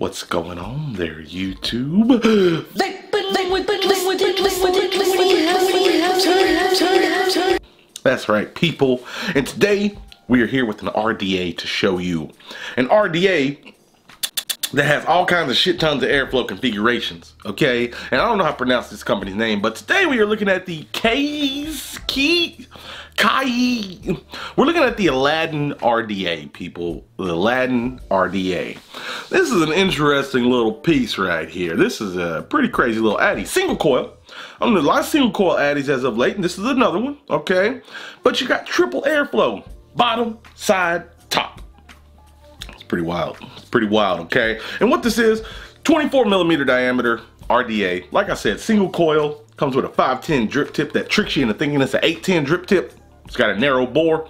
What's going on there, YouTube? That's right, people. And today we are here with an RDA to show you. An RDA that has all kinds of shit tons of airflow configurations, okay? And I don't know how to pronounce this company's name, but today we are looking at the Kaees. We're looking at the Aladdin RDA, people. The Aladdin RDA. This is an interesting little piece right here. This is a pretty crazy little Addy. Single coil. I don't know, a lot of single coil Addies as of late, and this is another one, okay? But you got triple airflow. Bottom, side, top. It's pretty wild. It's pretty wild, okay? And what this is, 24mm diameter RDA. Like I said, single coil. Comes with a 510 drip tip that tricks you into thinking it's an 810 drip tip. It's got a narrow bore.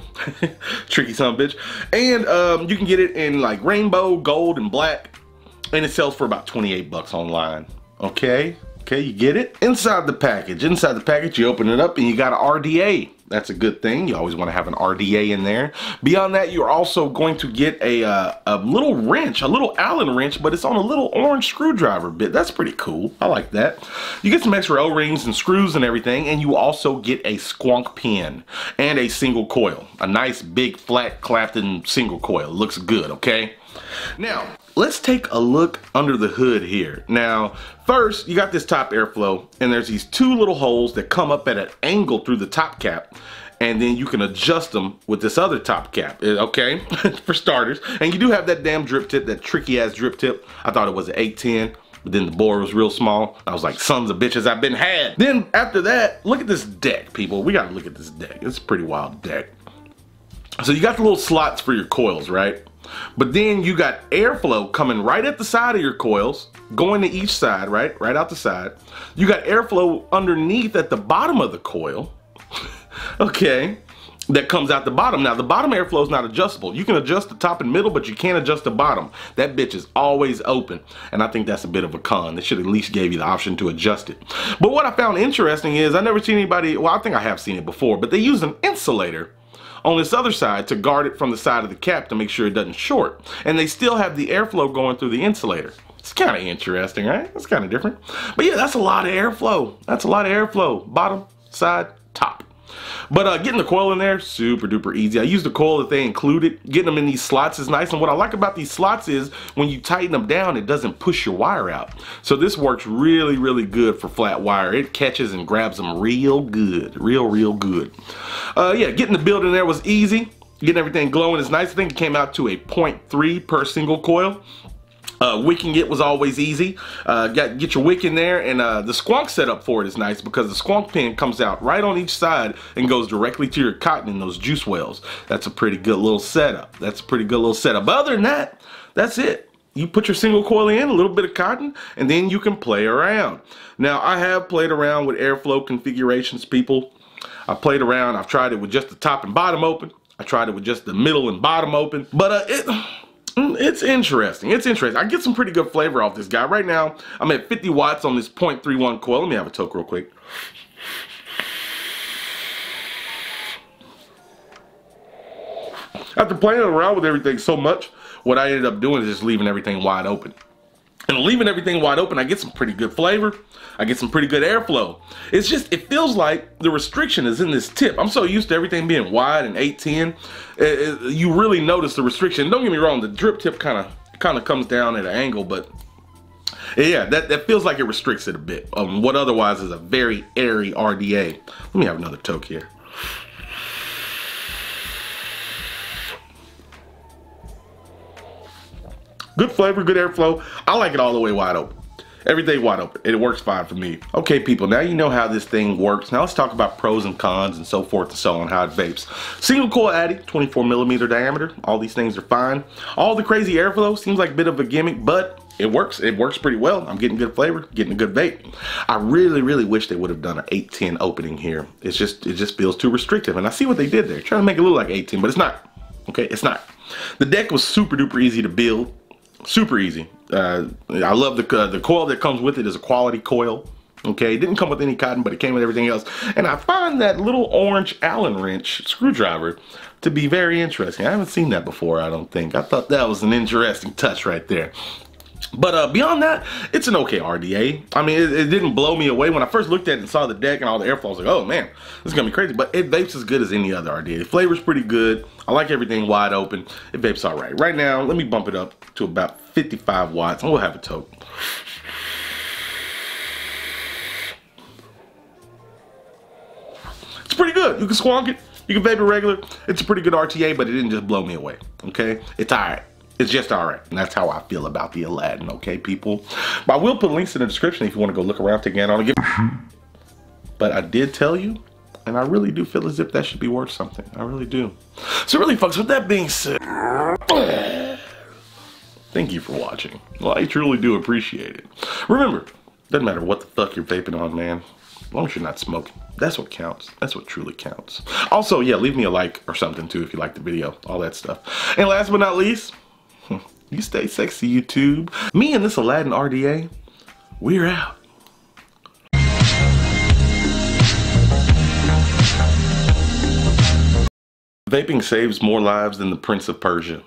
Tricky son of a bitch. And you can get it in like rainbow, gold, and black. And it sells for about 28 bucks online. Okay? Okay, you get it? Inside the package, you open it up and you got an RDA. That's a good thing. You always want to have an RDA in there. Beyond that, you're also going to get a little wrench, a little Allen wrench, but it's on a little orange screwdriver bit. That's pretty cool. I like that. You get some extra O-rings and screws and everything, and you also get a squonk pin and a single coil. A nice big flat Clapton single coil. Looks good, okay? Now, let's take a look under the hood here. Now, first, you got this top airflow, and there's these two little holes that come up at an angle through the top cap, and then you can adjust them with this other top cap, okay? For starters. And you do have that damn drip tip, that tricky ass drip tip. I thought it was an 810, but then the bore was real small. I was like, sons of bitches, I've been had. Then after that, look at this deck, people. We gotta look at this deck. It's a pretty wild deck. So you got the little slots for your coils, right? But then you got airflow coming right at the side of your coils, going to each side, right? Right out the side. You got airflow underneath at the bottom of the coil, okay, that comes out the bottom. Now, the bottom airflow is not adjustable. You can adjust the top and middle, but you can't adjust the bottom. That bitch is always open, and I think that's a bit of a con. They should at least give you the option to adjust it. But what I found interesting is I never seen anybody, well, I think I have seen it before, but they use an insulator on this other side to guard it from the side of the cap to make sure it doesn't short. And they still have the airflow going through the insulator. It's kind of interesting, right? It's kind of different. But yeah, that's a lot of airflow. That's a lot of airflow. Bottom, side, top. But getting the coil in there, super duper easy. I use the coil that they included. Getting them in these slots is nice. And what I like about these slots is when you tighten them down, it doesn't push your wire out. So this works really, really good for flat wire. It catches and grabs them real good. Real good. Yeah, getting the build in there was easy. Getting everything glowing is nice. I think it came out to a 0.3 per single coil. Wicking it was always easy. Get your wick in there, and the squonk setup for it is nice because the squonk pin comes out right on each side and goes directly to your cotton in those juice wells. That's a pretty good little setup. But other than that, that's it. You put your single coil in, a little bit of cotton, and then you can play around. Now, I have played around with airflow configurations, people. I played around. I've tried it with just the top and bottom open. I tried it with just the middle and bottom open. But it's interesting. It's interesting. I get some pretty good flavor off this guy. Right now, I'm at 50 watts on this 0.31 coil. Let me have a toke real quick. After playing around with everything so much, what I ended up doing is just leaving everything wide open. And leaving everything wide open, I get some pretty good flavor. I get some pretty good airflow. It's just, it feels like the restriction is in this tip. I'm so used to everything being wide and 810. You really notice the restriction. Don't get me wrong, the drip tip kind of comes down at an angle, but yeah, that feels like it restricts it a bit. What otherwise is a very airy RDA. Let me have another toke here. Good flavor, good airflow. I like it all the way wide open. Everything wide open. It works fine for me. Okay, people, now you know how this thing works. Now let's talk about pros and cons and so forth and so on, how it vapes. Single coil Addy, 24mm diameter. All these things are fine. All the crazy airflow seems like a bit of a gimmick, but it works. It works pretty well. I'm getting good flavor, getting a good vape. I really wish they would have done an 810 opening here. It just feels too restrictive. And I see what they did there. Trying to make it look like 810, but it's not. Okay, it's not. The deck was super duper easy to build. Super easy. I love the coil that comes with it is a quality coil. Okay, it didn't come with any cotton, but it came with everything else. And I find that little orange Allen wrench screwdriver to be very interesting. I haven't seen that before, I don't think. I thought that was an interesting touch right there. But beyond that, it's an okay RDA. I mean, it didn't blow me away. When I first looked at it and saw the deck and all the airflow, I was like, oh man, this is gonna be crazy. But it vapes as good as any other RDA. The flavor's pretty good. I like everything wide open. It vapes all right. Right now, let me bump it up to about 55 watts and we'll have a toke. It's pretty good. You can squonk it. You can vape it regular. It's a pretty good RTA, but it didn't just blow me away, okay? It's all right. It's just all right. And that's how I feel about the Aladdin, okay, people? But I will put links in the description if you want to go look around, take it on and But I did tell you, and I really do feel as if that should be worth something. I really do. So really, folks, with that being said, thank you for watching. Well, I truly do appreciate it. Remember, doesn't matter what the fuck you're vaping on, man. As long as you're not smoking. That's what counts. That's what truly counts. Also, yeah, leave me a like or something too if you like the video. All that stuff. And last but not least, you stay sexy, YouTube. Me and this Aladdin RDA, we're out. Vaping saves more lives than the Prince of Persia.